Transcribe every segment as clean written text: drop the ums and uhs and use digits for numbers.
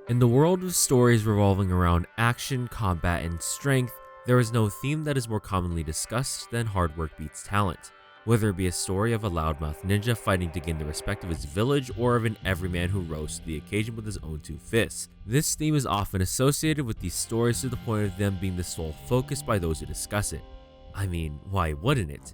In the world of stories revolving around action, combat, and strength, there is no theme that is more commonly discussed than hard work beats talent. Whether it be a story of a loudmouth ninja fighting to gain the respect of his village, or of an everyman who rose to the occasion with his own two fists. This theme is often associated with these stories to the point of them being the sole focus by those who discuss it. I mean, why wouldn't it?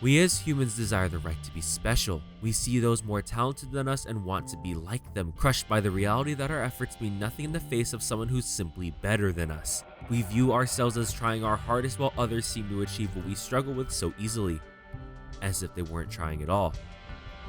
We as humans desire the right to be special. We see those more talented than us and want to be like them, crushed by the reality that our efforts mean nothing in the face of someone who's simply better than us. We view ourselves as trying our hardest while others seem to achieve what we struggle with so easily, as if they weren't trying at all.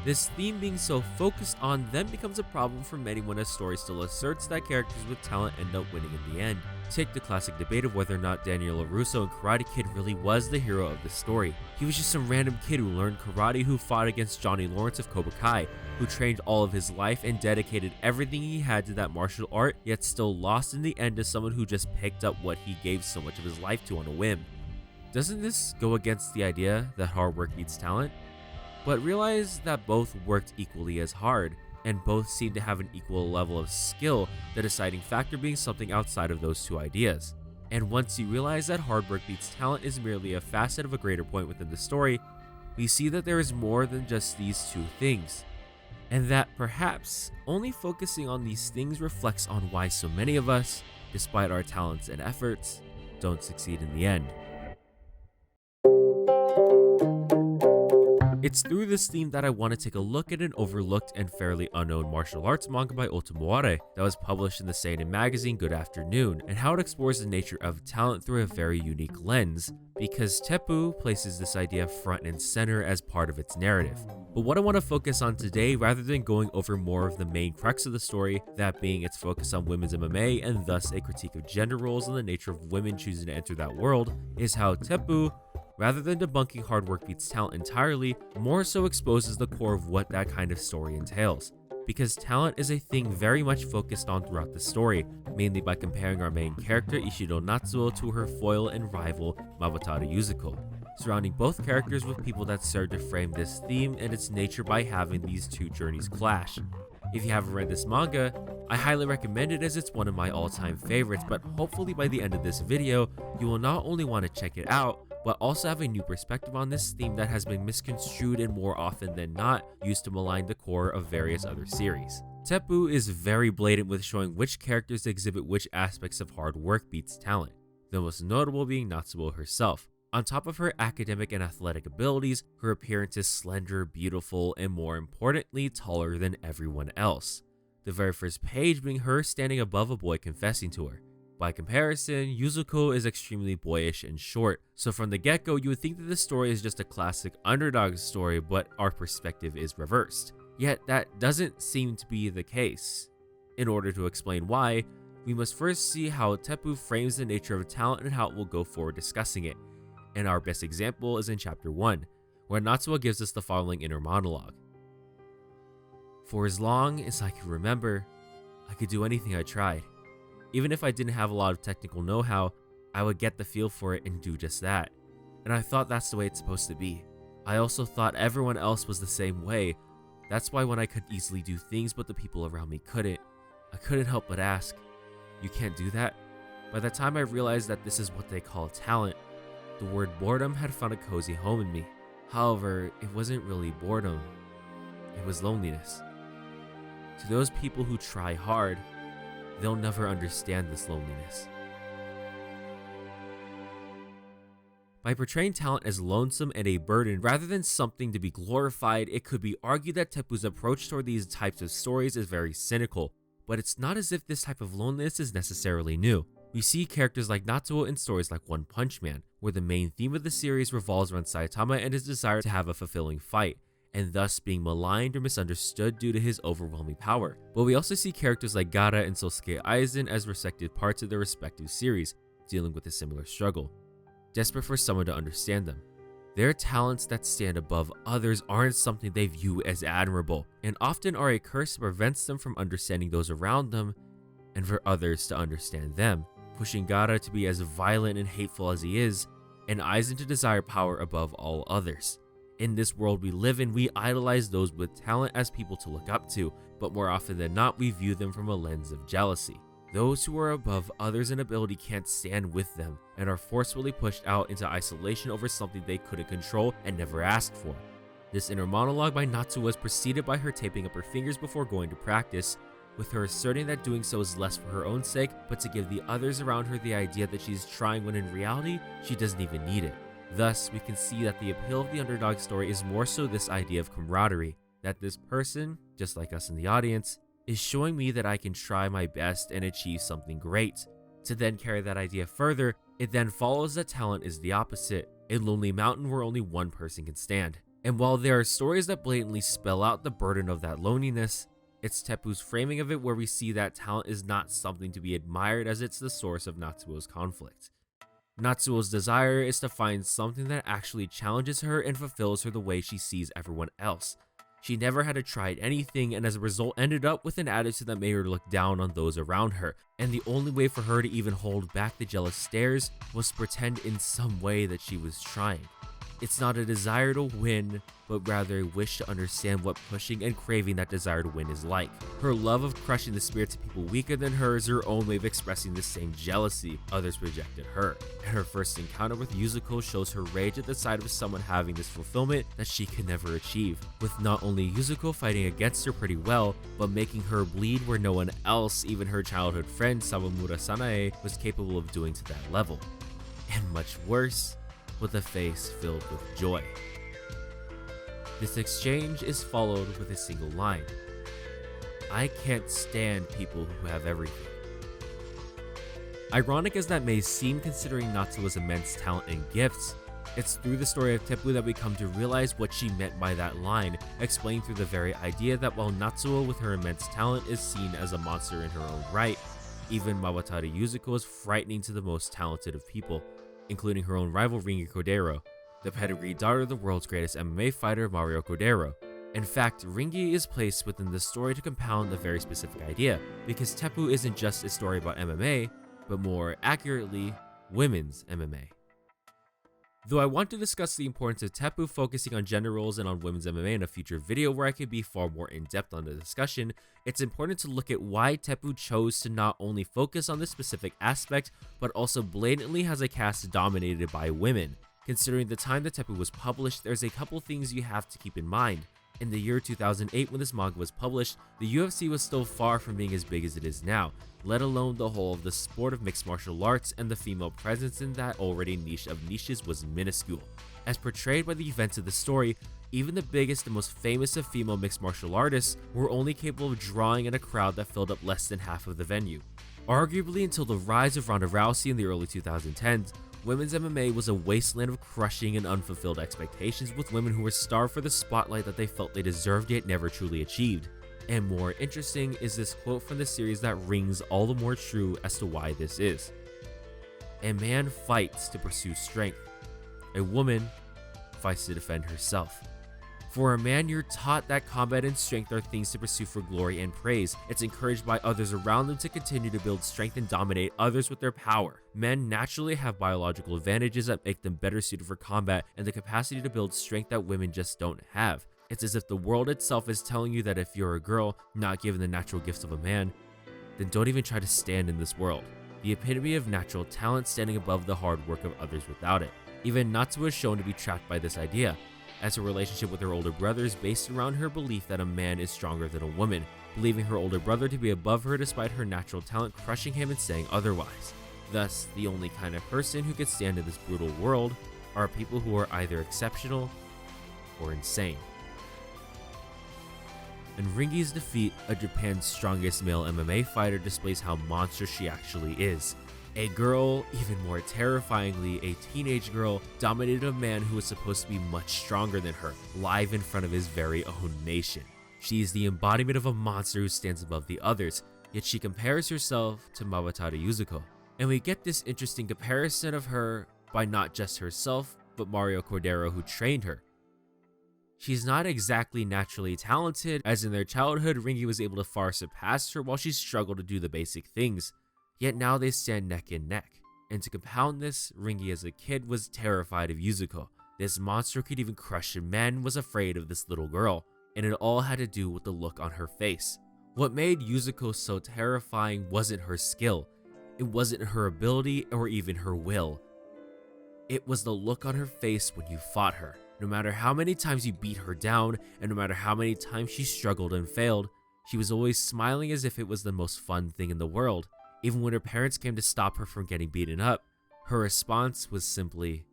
This theme being so focused on them becomes a problem for many when a story still asserts that characters with talent end up winning in the end. Take the classic debate of whether or not Daniel LaRusso in Karate Kid really was the hero of the story. He was just some random kid who learned karate, who fought against Johnny Lawrence of Cobra Kai, who trained all of his life and dedicated everything he had to that martial art, yet still lost in the end to someone who just picked up what he gave so much of his life to on a whim. Doesn't this go against the idea that hard work beats talent? But realize that both worked equally as hard, and both seem to have an equal level of skill, the deciding factor being something outside of those two ideas. And once you realize that hard work beats talent is merely a facet of a greater point within the story, we see that there is more than just these two things, and that perhaps only focusing on these things reflects on why so many of us, despite our talents and efforts, don't succeed in the end. It's through this theme that I want to take a look at an overlooked and fairly unknown martial arts manga by Ohta Moare that was published in the seinen magazine Good Afternoon, and how it explores the nature of talent through a very unique lens, because Teppuu places this idea front and center as part of its narrative. But what I want to focus on today, rather than going over more of the main crux of the story, that being its focus on women's MMA and thus a critique of gender roles and the nature of women choosing to enter that world, is how Teppuu, rather than debunking hard work beats talent entirely, more so exposes the core of what that kind of story entails. Because talent is a thing very much focused on throughout the story, mainly by comparing our main character Ishido Natsuo to her foil and rival Mabatara Yuzuko, surrounding both characters with people that serve to frame this theme and its nature by having these two journeys clash. If you haven't read this manga, I highly recommend it as it's one of my all-time favorites, but hopefully by the end of this video, you will not only want to check it out, but also have a new perspective on this theme that has been misconstrued and more often than not used to malign the core of various other series. Teppuu is very blatant with showing which characters exhibit which aspects of hard work beats talent, the most notable being Natsuo herself. On top of her academic and athletic abilities, her appearance is slender, beautiful, and more importantly, taller than everyone else. The very first page being her standing above a boy confessing to her. By comparison, Yuzuko is extremely boyish and short, so from the get-go you would think that this story is just a classic underdog story, but our perspective is reversed. Yet that doesn't seem to be the case. In order to explain why, we must first see how Teppuu frames the nature of talent and how it will go forward discussing it. And our best example is in chapter 1, where Natsuo gives us the following inner monologue. For as long as I can remember, I could do anything I tried. Even if I didn't have a lot of technical know-how, I would get the feel for it and do just that. And I thought that's the way it's supposed to be. I also thought everyone else was the same way. That's why when I could easily do things but the people around me couldn't, I couldn't help but ask, "You can't do that?" By the time I realized that this is what they call talent, the word boredom had found a cozy home in me. However, it wasn't really boredom. It was loneliness. To those people who try hard, they'll never understand this loneliness. By portraying talent as lonesome and a burden rather than something to be glorified, it could be argued that Teppuu's approach toward these types of stories is very cynical, but it's not as if this type of loneliness is necessarily new. We see characters like Natsuo in stories like One Punch Man, where the main theme of the series revolves around Saitama and his desire to have a fulfilling fight, and thus being maligned or misunderstood due to his overwhelming power. But we also see characters like Gaara and Sosuke Aizen as respected parts of their respective series, dealing with a similar struggle, desperate for someone to understand them. Their talents that stand above others aren't something they view as admirable, and often are a curse that prevents them from understanding those around them, and for others to understand them, pushing Gaara to be as violent and hateful as he is, and Aizen to desire power above all others. In this world we live in, we idolize those with talent as people to look up to, but more often than not, we view them from a lens of jealousy. Those who are above others in ability can't stand with them and are forcefully pushed out into isolation over something they couldn't control and never asked for. This inner monologue by Natsuo was preceded by her taping up her fingers before going to practice, with her asserting that doing so is less for her own sake, but to give the others around her the idea that she's trying when in reality, she doesn't even need it. Thus, we can see that the appeal of the underdog story is more so this idea of camaraderie, that this person, just like us in the audience, is showing me that I can try my best and achieve something great. To then carry that idea further, it then follows that talent is the opposite, a lonely mountain where only one person can stand. And while there are stories that blatantly spell out the burden of that loneliness, it's Teppuu's framing of it where we see that talent is not something to be admired as it's the source of Natsuo's conflict. Natsuo's desire is to find something that actually challenges her and fulfills her the way she sees everyone else. She never had to try anything and as a result ended up with an attitude that made her look down on those around her, and the only way for her to even hold back the jealous stares was to pretend in some way that she was trying. It's not a desire to win, but rather a wish to understand what pushing and craving that desire to win is like. Her love of crushing the spirits of people weaker than her is her own way of expressing the same jealousy others projected her. And her first encounter with Yuzuko shows her rage at the sight of someone having this fulfillment that she could never achieve, with not only Yuzuko fighting against her pretty well, but making her bleed where no one else, even her childhood friend Sawamura Sanae, was capable of doing to that level. And much worse, with a face filled with joy. This exchange is followed with a single line. I can't stand people who have everything. Ironic as that may seem considering Natsuo's immense talent and gifts, it's through the story of Teppuu that we come to realize what she meant by that line, explained through the very idea that while Natsuo with her immense talent is seen as a monster in her own right, even Mawatari Yuzuko is frightening to the most talented of people, including her own rival Ringi Cordero, the pedigree daughter of the world's greatest MMA fighter Mario Cordero. In fact, Ringi is placed within the story to compound a very specific idea, because Teppuu isn't just a story about MMA, but more accurately, women's MMA. Though I want to discuss the importance of Teppuu focusing on gender roles and on women's MMA in a future video where I could be far more in-depth on the discussion, it's important to look at why Teppuu chose to not only focus on this specific aspect, but also blatantly has a cast dominated by women. Considering the time that Teppuu was published, there's a couple things you have to keep in mind. In the year 2008 when this manga was published, the UFC was still far from being as big as it is now, let alone the whole of the sport of mixed martial arts, and the female presence in that already niche of niches was minuscule. As portrayed by the events of the story, even the biggest and most famous of female mixed martial artists were only capable of drawing in a crowd that filled up less than half of the venue. Arguably until the rise of Ronda Rousey in the early 2010s, women's MMA was a wasteland of crushing and unfulfilled expectations, with women who were starved for the spotlight that they felt they deserved yet never truly achieved. And more interesting is this quote from the series that rings all the more true as to why this is. A man fights to pursue strength. A woman fights to defend herself. For a man, you're taught that combat and strength are things to pursue for glory and praise. It's encouraged by others around them to continue to build strength and dominate others with their power. Men naturally have biological advantages that make them better suited for combat and the capacity to build strength that women just don't have. It's as if the world itself is telling you that if you're a girl, not given the natural gifts of a man, then don't even try to stand in this world. The epitome of natural talent standing above the hard work of others without it. Even Natsuo is shown to be trapped by this idea, as her relationship with her older brother is based around her belief that a man is stronger than a woman, believing her older brother to be above her despite her natural talent crushing him and saying otherwise. Thus, the only kind of person who could stand in this brutal world are people who are either exceptional or insane. In Ringi's defeat, a Japan's strongest male MMA fighter displays how monstrous she actually is. A girl, even more terrifyingly, a teenage girl, dominated a man who was supposed to be much stronger than her, live in front of his very own nation. She is the embodiment of a monster who stands above the others, yet she compares herself to Mawatari Yuzuko. And we get this interesting comparison of her by not just herself, but Mario Cordero who trained her. She's not exactly naturally talented, as in their childhood Ringi was able to far surpass her while she struggled to do the basic things. Yet now they stand neck and neck. And to compound this, Ringi as a kid was terrified of Yuzuko, This monster could even crush a man was afraid of this little girl, and it all had to do with the look on her face. What made Yuzuko so terrifying wasn't her skill, it wasn't her ability or even her will. It was the look on her face when you fought her. No matter how many times you beat her down, and no matter how many times she struggled and failed, she was always smiling as if it was the most fun thing in the world. Even when her parents came to stop her from getting beaten up, her response was simply,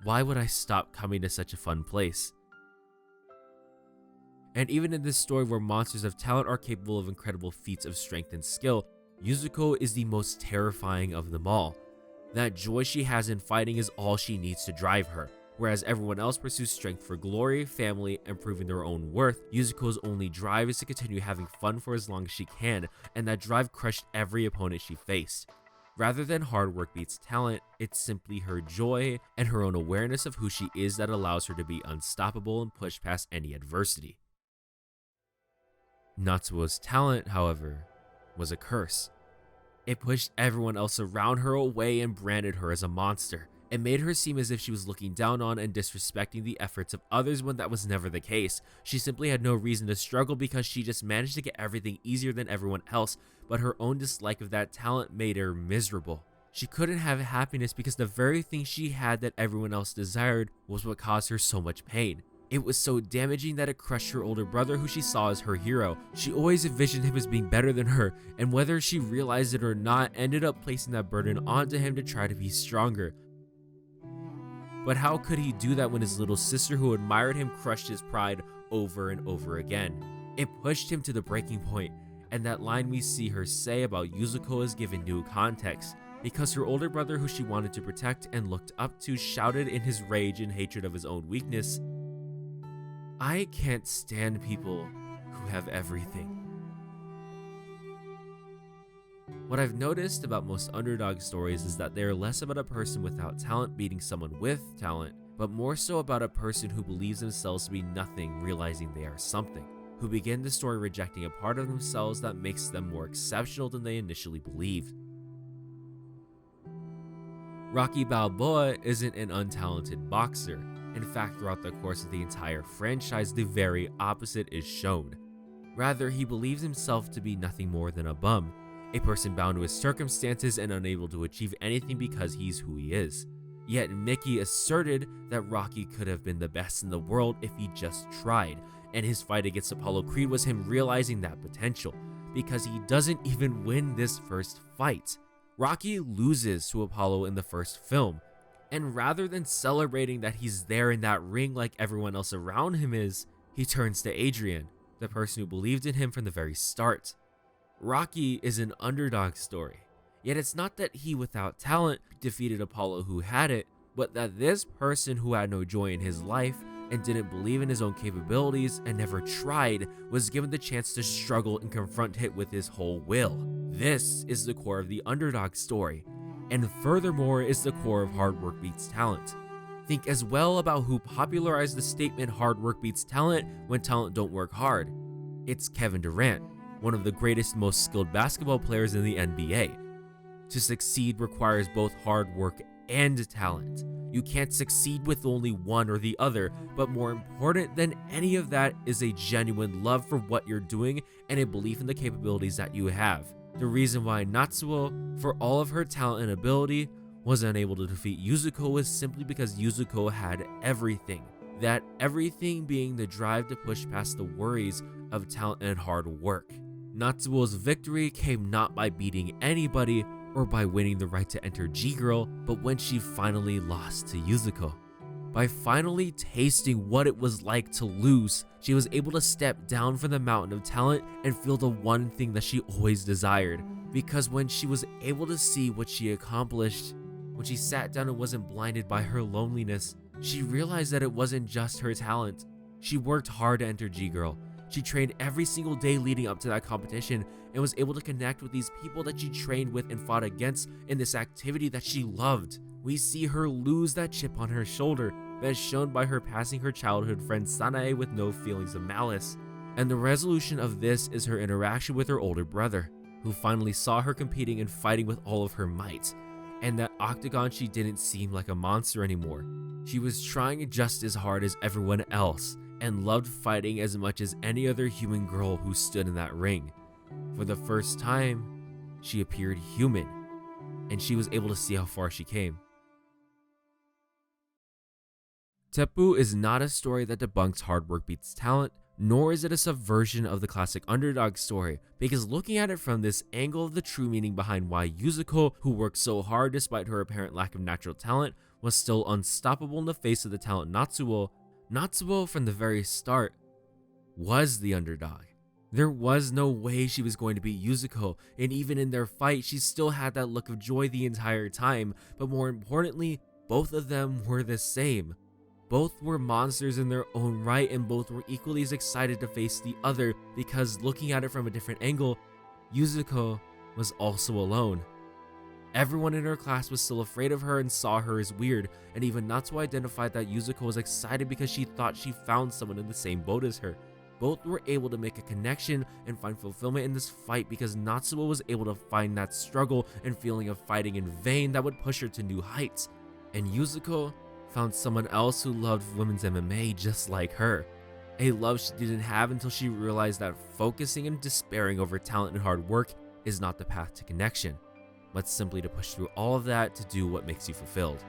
"Why would I stop coming to such a fun place?" And even in this story where monsters of talent are capable of incredible feats of strength and skill, Yuzuko is the most terrifying of them all. That joy she has in fighting is all she needs to drive her. Whereas everyone else pursues strength for glory, family, and proving their own worth, Yuzuko's only drive is to continue having fun for as long as she can, and that drive crushed every opponent she faced. Rather than hard work beats talent, it's simply her joy and her own awareness of who she is that allows her to be unstoppable and push past any adversity. Natsuo's talent, however, was a curse. It pushed everyone else around her away and branded her as a monster. It made her seem as if she was looking down on and disrespecting the efforts of others when that was never the case. She simply had no reason to struggle because she just managed to get everything easier than everyone else, but her own dislike of that talent made her miserable. She couldn't have happiness because the very thing she had that everyone else desired was what caused her so much pain. It was so damaging that it crushed her older brother, who she saw as her hero. She always envisioned him as being better than her, and whether she realized it or not, ended up placing that burden onto him to try to be stronger. But how could he do that when his little sister who admired him crushed his pride over and over again? It pushed him to the breaking point, and that line we see her say about Yuzuko is given new context, because her older brother, who she wanted to protect and looked up to, shouted in his rage and hatred of his own weakness, "I can't stand people who have everything." What I've noticed about most underdog stories is that they are less about a person without talent beating someone with talent, but more so about a person who believes themselves to be nothing realizing they are something, who begin the story rejecting a part of themselves that makes them more exceptional than they initially believed. Rocky Balboa isn't an untalented boxer. In fact, throughout the course of the entire franchise, the very opposite is shown. Rather, he believes himself to be nothing more than a bum, a person bound to his circumstances and unable to achieve anything because he's who he is. Yet Mickey asserted that Rocky could have been the best in the world if he just tried, and his fight against Apollo Creed was him realizing that potential, because he doesn't even win this first fight. Rocky loses to Apollo in the first film, and rather than celebrating that he's there in that ring like everyone else around him is, he turns to Adrian, the person who believed in him from the very start. Rocky is an underdog story, yet it's not that he without talent defeated Apollo who had it, but that this person who had no joy in his life and didn't believe in his own capabilities and never tried was given the chance to struggle and confront it with his whole will. This is the core of the underdog story, and furthermore is the core of hard work beats talent. Think as well about who popularized the statement hard work beats talent when talent don't work hard. It's Kevin Durant, one of the greatest, most skilled basketball players in the NBA. To succeed requires both hard work and talent. You can't succeed with only one or the other, but more important than any of that is a genuine love for what you're doing and a belief in the capabilities that you have. The reason why Natsuo, for all of her talent and ability, was unable to defeat Yuzuko was simply because Yuzuko had everything. That everything being the drive to push past the worries of talent and hard work. Natsuo's victory came not by beating anybody or by winning the right to enter G-Girl, but when she finally lost to Yuzuko. By finally tasting what it was like to lose, she was able to step down from the mountain of talent and feel the one thing that she always desired. Because when she was able to see what she accomplished, when she sat down and wasn't blinded by her loneliness, she realized that it wasn't just her talent. She worked hard to enter G-Girl. She trained every single day leading up to that competition and was able to connect with these people that she trained with and fought against in this activity that she loved. We see her lose that chip on her shoulder, as shown by her passing her childhood friend Sanae with no feelings of malice. And the resolution of this is her interaction with her older brother, who finally saw her competing and fighting with all of her might. and that Octagon, she didn't seem like a monster anymore. She was trying just as hard as everyone else and loved fighting as much as any other human girl who stood in that ring. For the first time, she appeared human, and she was able to see how far she came. Teppuu is not a story that debunks hard work beats talent, nor is it a subversion of the classic underdog story, because looking at it from this angle of the true meaning behind why Yuzuko, who worked so hard despite her apparent lack of natural talent, was still unstoppable in the face of the talent Natsuo from the very start was the underdog. There was no way she was going to beat Yuzuko, and even in their fight, she still had that look of joy the entire time, but more importantly, both of them were the same. Both were monsters in their own right, and both were equally as excited to face the other, because looking at it from a different angle, Yuzuko was also alone. Everyone in her class was still afraid of her and saw her as weird, and even Natsuo identified that Yuzuko was excited because she thought she found someone in the same boat as her. Both were able to make a connection and find fulfillment in this fight because Natsuo was able to find that struggle and feeling of fighting in vain that would push her to new heights. And Yuzuko found someone else who loved women's MMA just like her. A love she didn't have until she realized that focusing and despairing over talent and hard work is not the path to connection, but simply to push through all of that to do what makes you fulfilled.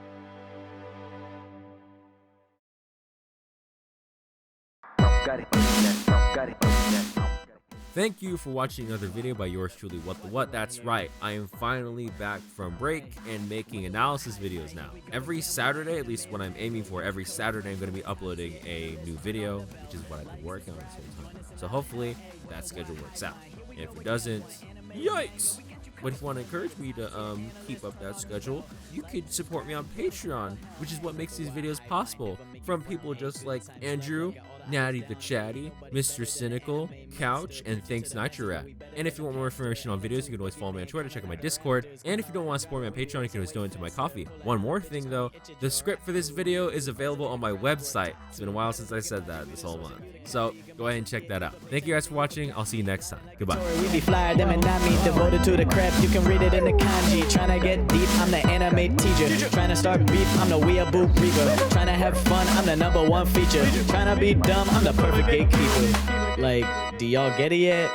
Thank you for watching another video by yours truly, WattheWut. That's right, I am finally back from break and making analysis videos now. Every Saturday, at least what I'm aiming for, every Saturday I'm going to be uploading a new video, which is what I've been working on this whole time. So hopefully that schedule works out. And if it doesn't, yikes! But if you want to encourage me to keep up that schedule, you could support me on Patreon, which is what makes these videos possible. From people just like Andrew, Natty the Chatty, Mr. Cynical, Couch, and Thanks Nitro. And if you want more information on videos, you can always follow me on Twitter, check out my Discord, and if you don't want to support me on Patreon, you can always donate to my coffee. One more thing though, the script for this video is available on my website. It's been a while since I said that this whole month, so go ahead and check that out. Thank you guys for watching. I'll see you next time. Goodbye. We be flyer, them and not me, devoted to the craft. You can read it in the kanji. Tryna get deep, I'm the anime teacher. Tryna start beef, I'm the weeaboo reaper. Tryna have fun, I'm the #1 feature. Tryna be dumb, I'm the perfect gatekeeper. Like, do y'all get it yet?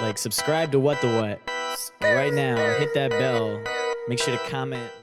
Like, subscribe to WattheWut right now. Hit that bell. Make sure to comment.